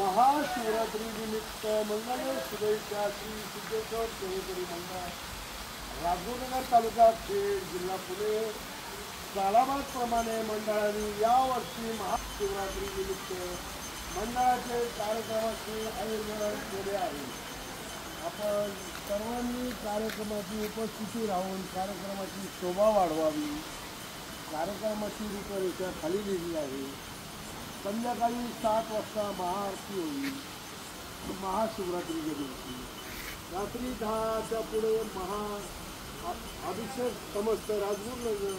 महाशिवरात्री निमित्त मंगल शुभेच्छा श्री सिद्धेश्वर सेवेकरी मंडळ राजगुरुनगर तालुका खेड जिल्हा पुणे सालाबादप्रमाणे मंडळाने यावर्षी महाशिवरात्री निमित्त मंडळाचे कार्यक्रमाचे आयोजन केले आहे। आपण सर्वांनी कार्यक्रमाची उपस्थिती राहून कार्यक्रमाची शोभा वाढवावी। कार्यक्रमाची रूपरेषा खाली लिहिली आहे। संध्याकाळी 7 वाजता महाआरती होईल महाशिवरात्रीच्या दिवशी। रात्री 10च्या पुढे अभिषेक समस्त राजगुरुनगर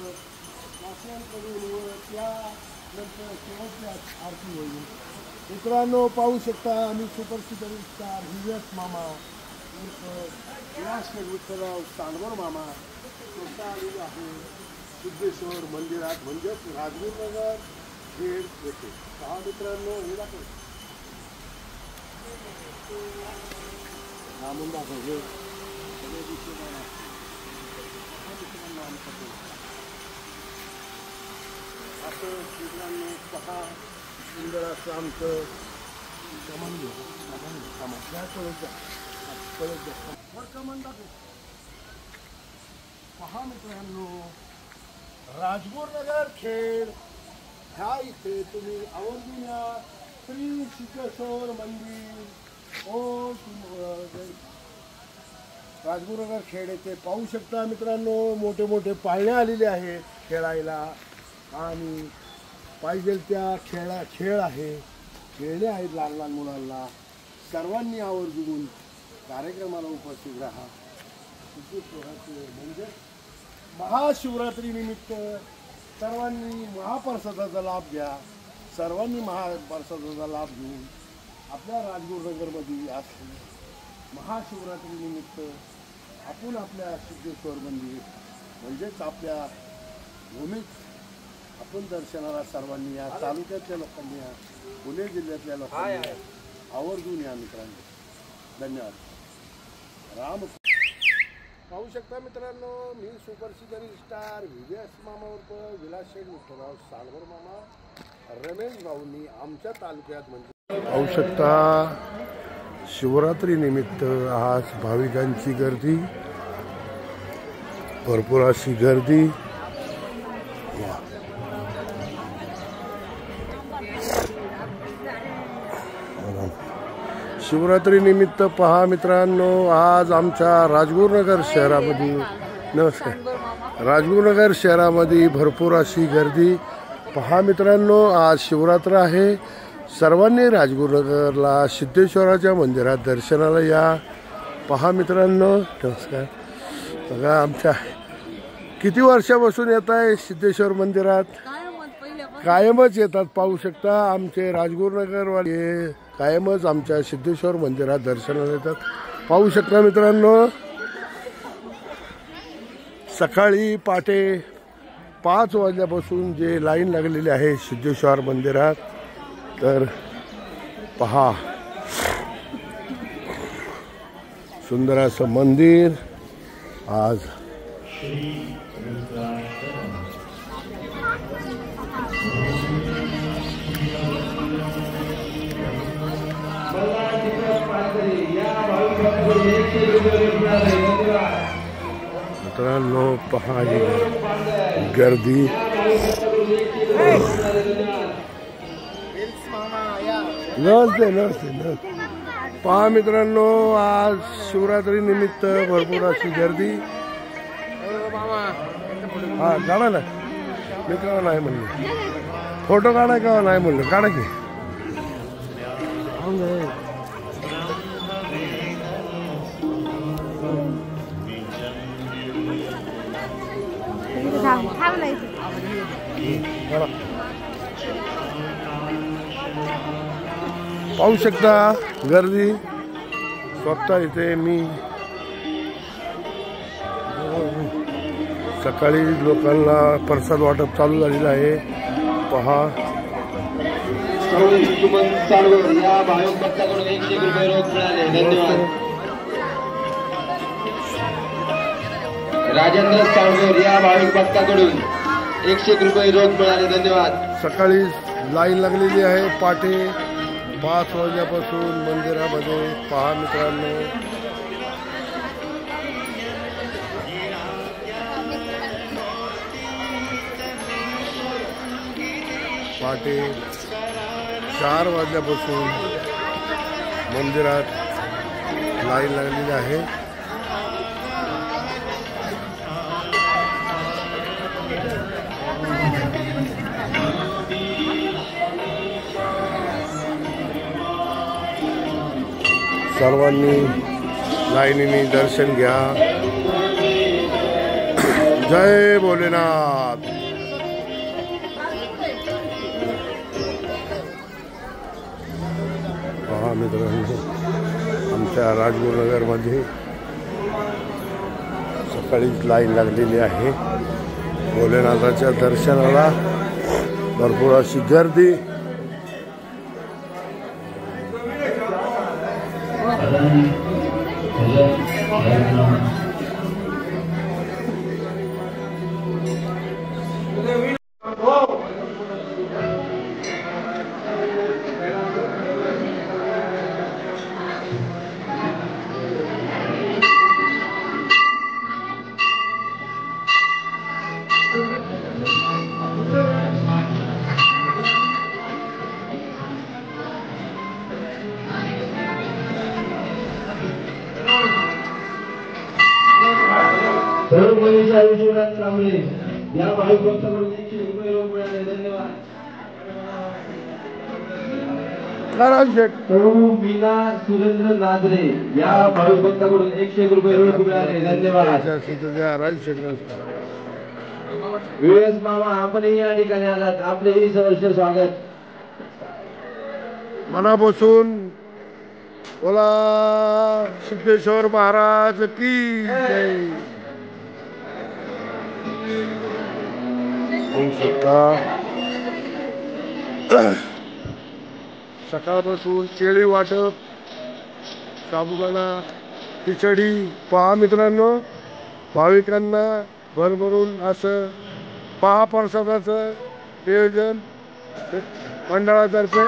वाचनांकडून व त्यानंतर शेवटची आरती होईल। मित्रांनो पाहू शकता आम्ही सुपरस्टार हिव्यास मामा विठ्ठलराव सांडवर मामा स्वतः आलेले आहे सिद्धेश्वर मंदिरात म्हणजेच राजगुरुनगर खेड येथे। पहा मित्रांनो हे दाखव हा मुंडा सगळे असं मित्रांनो पहा सुंदर असं आमचं पहा मित्रांनो राजगुरुनगर खेड ह्या इथे तुम्ही आवर्जून या श्री सिद्धेश्वर मंदिर राजगुरुनगर खेड येथे पाहू शकता मित्रांनो। मोठे मोठे पाळणे आलेले आहेत खेळायला आणि पाहिजे त्या खेळ आहे खेळणे आहेत लहान लहान मुलांना। सर्वांनी आवर्जून कार्यक्रमाला उपस्थित राहा। सिद्धेश्वराचे म्हणजे महाशिवरात्री निमित्त सर्वांनी महाप्रसादाचा लाभ घ्या। सर्वांनी महाप्रसादाचा लाभ घेऊन आपल्या राजगुरुनगरमध्ये असते महाशिवरात्री निमित्त आपण आपल्या सिद्धेश्वर मंदिर म्हणजेच आपल्या भूमीत आपण दर्शनाला सर्वांनी या तालुक्यातल्या लोकांनी या पुणे जिल्ह्यातल्या लोकांनी आवर्जून या मित्रांनो। धन्यवाद। राम पाहू शकता मित्रांनो मी सुपरस्टार स्टार विजय मामा उर्फ विलास शेठ विठ्ठलराव सांडवर मामा रमेश भाऊंनी आमच्या तालुक्यात म्हणजे पाहू शकता शिवरात्री निमित्त आज भाविकांची गर्दी भरपूर अशी गर्दी। शिवरात्री निमित्त पहा मित्रांनो आज आमच्या राजगुरुनगर शहरामध्ये राजगुरुनगर शहरामध्ये भरपूर अशी गर्दी पहा मित्रांनो। आज शिवरात्र आहे। सर्वांनी राजगुरुनगरला सिद्धेश्वराच्या मंदिरात दर्शनाला या। पहा मित्रांनो नमस्कार। बघा आमच्या किती वर्षापासून येत आहे सिद्धेश्वर मंदिरात कायमच येतात। पाहू शकता आमचे राजगुरुनगरवाले कायमच आमच्या सिद्धेश्वर मंदिरात दर्शनाला येतात। पाहू शकता मित्रांनो सकाळी पहाटे 5 वाजल्यापासून जे लाईन लागलेली आहे सिद्धेश्वर मंदिरात तर पहा सुंदर असं मंदिर आज मित्रांनो पहा गर्दी नसते पहा मित्रांनो आज शिवरात्री निमित्त भरपूर अशी गर्दी। हा काढा ना मी का नाही म्हणलं फोटो काढा का नाही म्हणलं काढा की पाहू शकता गर्दी स्वतः इथे मी सकाळी लोकांना प्रसाद वाटप चालू झालेलं आहे। पहा राजेंद्र साळवेर या भाविक भक्ताकडून 101 रुपये रोख मिळाले। धन्यवाद। सकाळी लाईन लागलेली आहे पहाटे 5 वाजल्यापासून मंदिरामध्ये पहा मित्रांनो, पहाटे 4 वाजल्यापासून मंदिरात लाईन लागलेली आहे. सर्वांनी लाईनीने दर्शन घ्या. जय भोलेनाथ. पहा मित्रांनो, आमच्या राजगुरुनगरमध्ये सकाळीच लाईन लागलेली आहे. भोलेनाथाच्या दर्शनाला भरपूर अशी गर्दी. सर्व मनीषा विश्वनाथ कांबळे या भाविक भक्ताकडून 100 रुपये रोख मिळाले. धन्यवाद. मीना सुरेंद्र नादरे या भाविक भक्ताकडून 100 रुपये रोख मिळाले. धन्यवाद. विवेक मामा, आपणही या ठिकाणी आलात, आपलेही सहर्ष स्वागत. मनापासून बोला सिद्धेश्वर महाराज की जय. सकाळपासून केळी वाटप, साबुदाणा, खिचडी. पहा मित्रांनो, भाविकांना भरभरून असं पहा प्रसादाचं नियोजन मंडळातर्फे.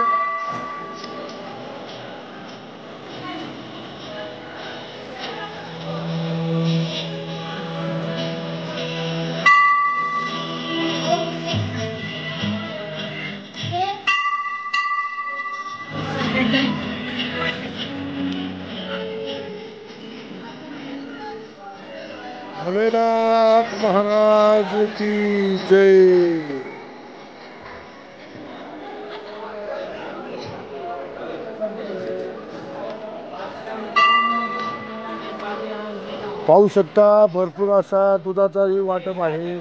भोलेनाथ महाराज की जय. पाहू शकता भरपूर असा दुधाचाही वाटप आहे.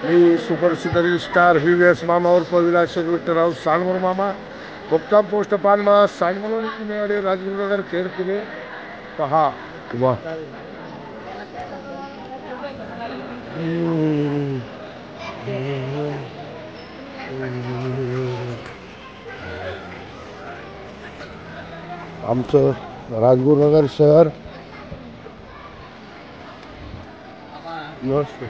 मी सुप्रसिद्ध स्टार व्हीव्हीएस मामा उर्फ विलास विठ्ठलराव सानवर मामा, मुक्काम पोस्ट पानमा, सांगोला, राजगुरुनगर, खेडकिले. पहा वा आमचं राजगुरुनगर शहर. व्यवस्थित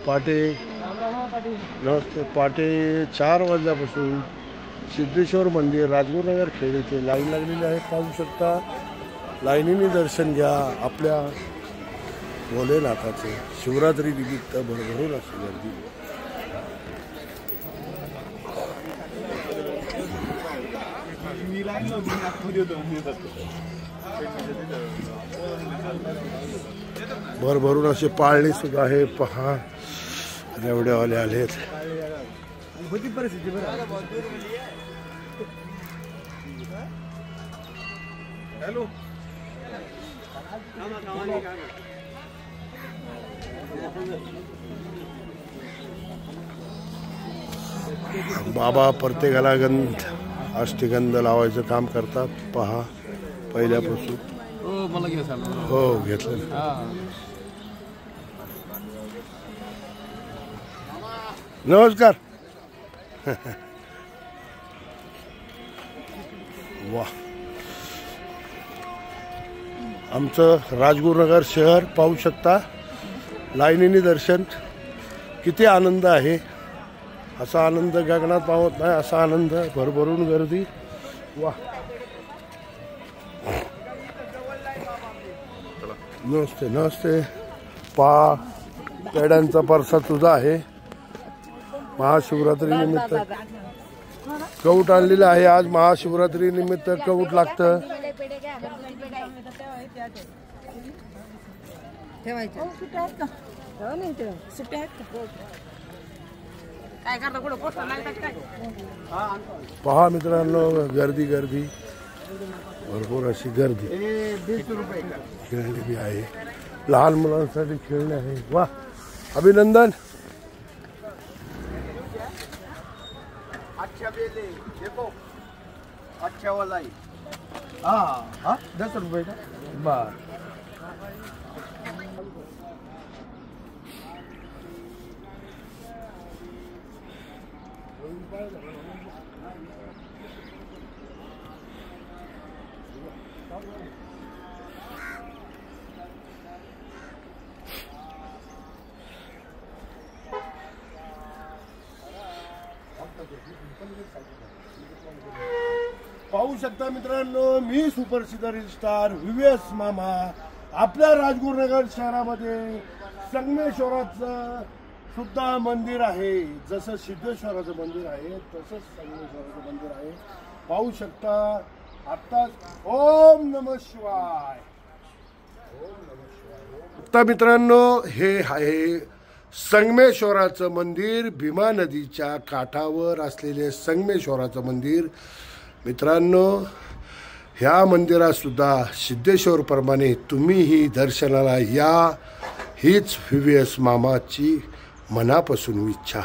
पाटे नमस्ते. पहाटे 4 वाजल्यापासून सिद्धेश्वर मंदिर राजगुरुनगर खेड येथे लाईन लागलेली आहे. पाहू शकता. लाईनीने दर्शन घ्या आपल्या भोलेनाथाचे. शिवरात्री निमित्त भरभरून अशी गर्दी. भरभरून असे पाळणे सुद्धा आहे. पहा रेवड्यावाले आलेत. बाबा प्रत्येकाला अष्टगंध लावायचं काम करतात. पहा पहिल्यापासून. हो घेतलं. नमस्कार. वा. आमचं राजगुरुनगर शहर पाहू शकता. लाईनीने दर्शन. किती आनंद आहे. असा आनंद गगनात पावत नाही. असा आनंद. भरभरून गर्दी. वा. नमस्ते. नमस्ते. पा पेड्यांचा प्रसाद सुद्धा आहे. महाशिवरात्री निमित्त कौट आणलेलं आहे. आज महाशिवरात्री निमित्त कौट लागतं. पहा मित्रांनो गर्दी गर्दी. भरपूर अशी गर्दी. 20 रुपये खेळणी बी आहे. लहान मुलांसाठी खेळणे आहे. वा. अभिनंदन. अच्छा वाला है. हाँ 10 रुपये का. बस. पाहू शकता मित्रांनो. मी सुप्रसिद्ध स्टार VVS मामा आपल्या राजगुरुनगर शहरामध्ये संगमेश्वराचं सुद्धा मंदिर आहे. जसं सिद्धेश्वराचं मंदिर आहे तसंच संगमेश्वराचं मंदिर आहे. पाहू शकता. आत्ताच ओम नमः शिवाय. आता मित्रांनो हे आहे संगमेश्वराचं मंदिर. भीमा नदीच्या काठावर असलेले संगमेश्वराचं मंदिर. मित्रांनो ह्या मंदिरात सुद्धा सिद्धेश्वर प्रमाणे तुम्हीही दर्शनाला या. हीच VVS मामाची मनापासून इच्छा.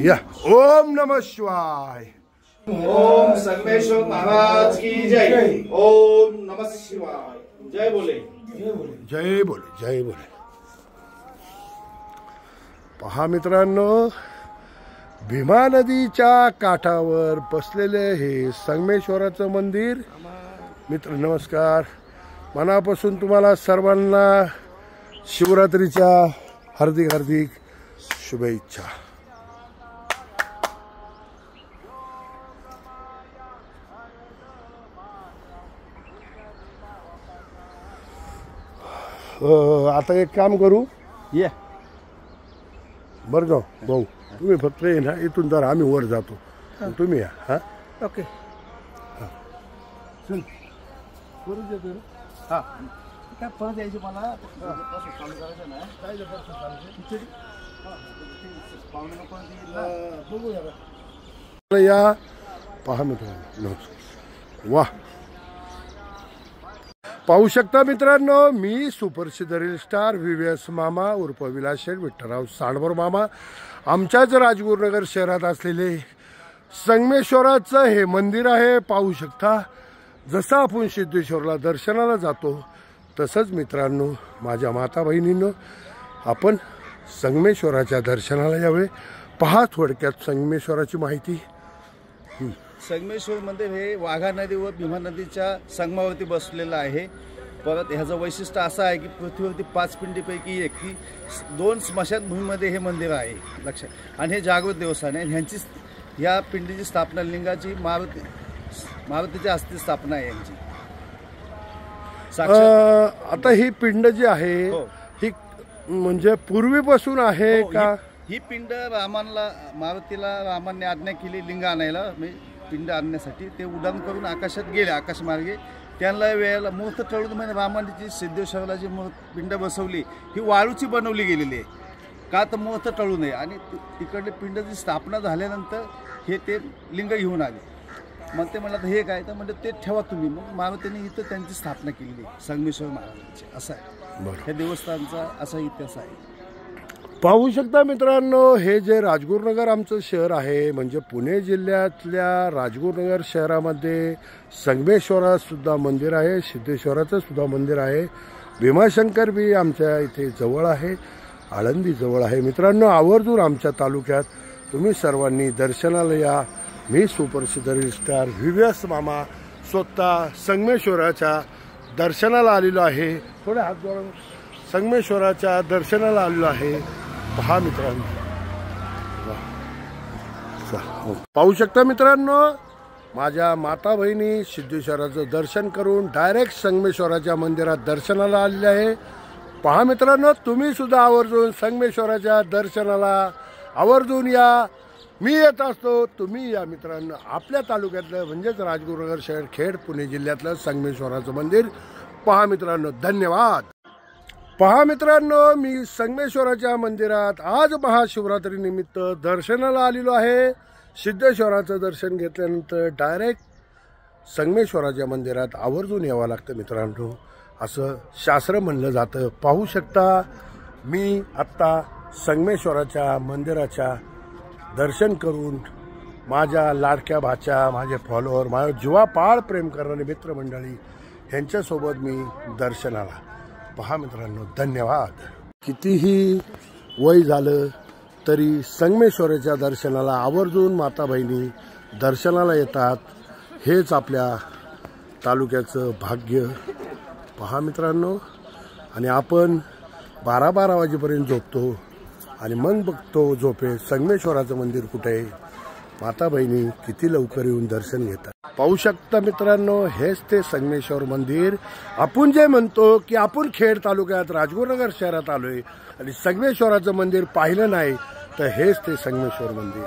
या. ओम नमः शिवाय. ओम संगमेश्वर महाराज की जय. ओम नमः शिवाय. जय बोले. जय बोले. जय बोले. पहा मित्रांनो भीमा नदीच्या काठावर बसलेले हे संगमेश्वराचं मंदिर. मित्र नमस्कार. मनापासून तुम्हाला सर्वांना शिवरात्रीच्या हार्दिक हार्दिक शुभेच्छा. आता एक काम करू. ये बरं जाऊ भाऊ. तुम्ही फक्त ये ना. इथून जर आम्ही वर जातो. तुम्ही या. हा ओके. चल परत येतो. हा काय परत यायची मला चालू करायचं ना. काय बघूया. या. पहा मित्रांनो. वा. पाहू शकता मित्रांनो मी सुप्रसिद्ध रील स्टार VVS मामा उर्फ विलास शेठ विठ्ठलराव सांडभोर मामा आमच्याच राजगुरुनगर शहरात असलेले संगमेश्वराचं हे मंदिर आहे. पाहू शकता. जसं आपण सिद्धेश्वरला दर्शनाला जातो तसंच मित्रांनो माझ्या माता बहिणींनो आपण संगमेश्वराच्या दर्शनाला यावे. पहा थोडक्यात संगमेश्वराची माहिती. संगमेश्वर मंदिर हे वाघा नदी व भीमा नदीच्या संगमावरती बसलेलं आहे. परत ह्याचं वैशिष्ट्य असं आहे की पृथ्वीवरती 5 पिंडीपैकी एक की 2 स्मशानभूमीमध्ये हे मंदिर आहे लक्षात. आणि हे जागृत देवस्थान आहे. ह्यांची ह्या पिंडीची स्थापना लिंगाची मारुतीच्या हस्ते स्थापना आहे यांची. आता ही पिंड जी आहे हो. ही म्हणजे पूर्वीपासून आहे हो, का? ही पिंड मारुतीला रामाने आज्ञा केली लिंग आणायला, म्हणजे पिंड आणण्यासाठी. ते उड्डाण करून आकाशात गेले आकाशमार्गे. त्यांना वेळेला मुहूर्त टळून म्हणजे रामाने जी सिद्धेश्वराला जी पिंड बसवली ही वाळूची बनवली गेलेली आहे का, तर मुहूर्त टळू नये. आणि तिकडले पिंडची स्थापना झाल्यानंतर हे ते लिंग घेऊन आले. मग ते म्हणलं हे काय, तर म्हणजे ते ठेवा तुम्ही. मग मारुतीने इथं त्यांची स्थापना केलेली संगमेश्वर महाराजांची. असं आहे या देवस्थानचा असा इतिहास आहे. पाहू शकता मित्रांनो, हे जे राजगुरुनगर आमचं शहर आहे, म्हणजे पुणे जिल्ह्यातल्या राजगुरुनगर शहरामध्ये संगमेश्वरासुद्धा मंदिर आहे, सिद्धेश्वराचं सुद्धा मंदिर आहे. भीमाशंकर बी आमच्या इथे जवळ आहे, आळंदी जवळ आहे. मित्रांनो, आवर्जून आमच्या तालुक्यात तुम्ही सर्वांनी दर्शनाला या. मी सुप्रसिद्ध रजिस्ट्रार व्हीव्हीएस मामा स्वतः संगमेश्वराच्या दर्शनाला आलेलो आहे. थोडे हात जोडून संगमेश्वराच्या दर्शनाला आलेलो आहे. पहा मित्रांनो, पाहू शकता मित्रांनो, माझ्या माता बहिणी सिद्धेश्वराचं दर्शन करून डायरेक्ट संगमेश्वराच्या मंदिरात दर्शनाला आलेले आहे. पहा मित्रांनो, तुम्ही सुद्धा आवर्जून संगमेश्वराच्या दर्शनाला आवर्जून या. मी येत असतो, तुम्ही या मित्रांनो. आपल्या तालुक्यातलं म्हणजेच राजगुरुनगर शहर खेड पुणे जिल्ह्यातलं संगमेश्वराचं मंदिर पहा मित्रांनो. धन्यवाद. पहा मित्रांनो, मी संगमेश्वराच्या मंदिरात आज महाशिवरात्री निमित्त दर्शनाला आलेलो आहे. सिद्धेश्वराचं दर्शन घेतल्यानंतर डायरेक्ट संगमेश्वराच्या मंदिरात आवर्जून यावं लागतं मित्रांनो, असं शास्त्र म्हणलं जातं. पाहू शकता, मी आत्ता संगमेश्वराच्या मंदिराच्या दर्शन करून माझ्या लाडक्या भाच्या, माझे फॉलोअर, माझ्या जीवापाड प्रेम करणारे मित्रमंडळी ह्यांच्यासोबत मी दर्शनाला. पहा मित्रांनो, धन्यवाद. कितीही वय झालं तरी संगमेश्वराच्या दर्शनाला आवर्जून माता बहिणी दर्शनाला येतात. हेच आपल्या तालुक्याचं भाग्य. पहा मित्रांनो, आणि आपण 12-12 वाजेपर्यंत झोपतो आणि मग बघतो झोपेत संगमेश्वराचं मंदिर कुठे आहे. माता बहिणी किती लवकर येऊन दर्शन घेतात. पाहू शकता मित्रांनो, हेच ते संगमेश्वर मंदिर. आपण जे म्हणतो की आपण खेड तालुक्यात राजगुरुनगर शहरात आलोय आणि संगमेश्वराचं मंदिर पाहिलं नाही, तर हेच ते संगमेश्वर मंदिर.